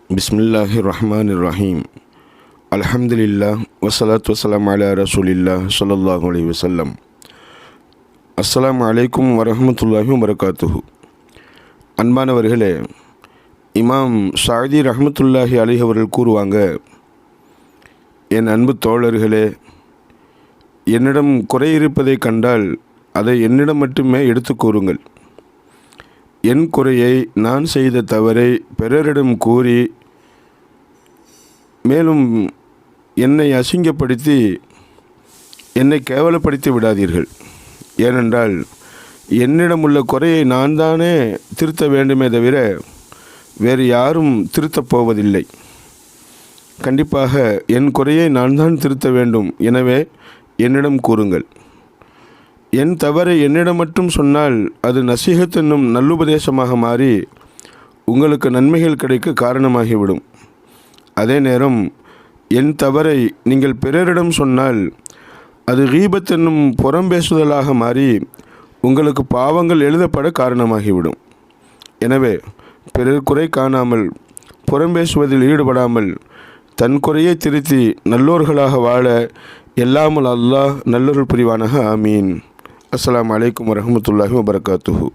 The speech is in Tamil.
பிஸ்மில்லாஹிர்ரஹ்மானிர்ரஹீம். அல்ஹம்துலில்லாஹ் வஸ்ஸலாத்து வஸ்ஸலாமு அலா ரசூலில்லாஹ் ஸல்லல்லாஹு அலைஹி வஸல்லம். அஸ்ஸலாமு அலைக்கும் வரஹ்மத்துல்லாஹி வபரகாத்துஹு. அன்பானவர்களே, இமாம் ஸஅதி ரஹ்மத்துல்லாஹி அலைஹி அவர்கள் கூறுவாங்க, என் அன்பு தோழர்களே, என்னிடம் குறை இருப்பதை கண்டால் அதை என்னிடம் மட்டுமே எடுத்து கூறுங்கள். என் குறையை, நான் செய்த தவறை பிறரிடம் கூறி மேலும் என்னை அசிங்கப்படுத்தி என்னை கேவலப்படுத்தி விடாதீர்கள். ஏனென்றால் என்னிடம் உள்ள குறையை நான் தானே திருத்த வேண்டுமே தவிர வேறு யாரும் திருத்தப் போவதில்லை. கண்டிப்பாக என் குறையை நான் தான் திருத்த வேண்டும். எனவே என்னிடம் கூறுங்கள். என் தவறை என்னிடம் மட்டும் சொன்னால் அது நசீஹத் என்னும் நல்லுபதேசமாக மாறி உங்களுக்கு நன்மைகள் கிடைக்க காரணமாகிவிடும். அதே நேரம் என் தவறை நீங்கள் பிறரிடம் சொன்னால் அது கீபத் என்னும் புறம் பேசுதலாக மாறி உங்களுக்கு பாவங்கள் எழுதப்பட காரணமாகிவிடும். எனவே பிறர் குறை காணாமல் புறம் பேசுவதில் ஈடுபடாமல் தன் குறையை திருத்தி நல்லோர்களாக வாழ எல்லாமல் அல்லாஹ் நல்லொருள் புரிவானாக. ஆமீன். அஸ்ஸலாமு அலைக்கும் வரஹ்மத்துல்லாஹி வபரகாத்துஹு.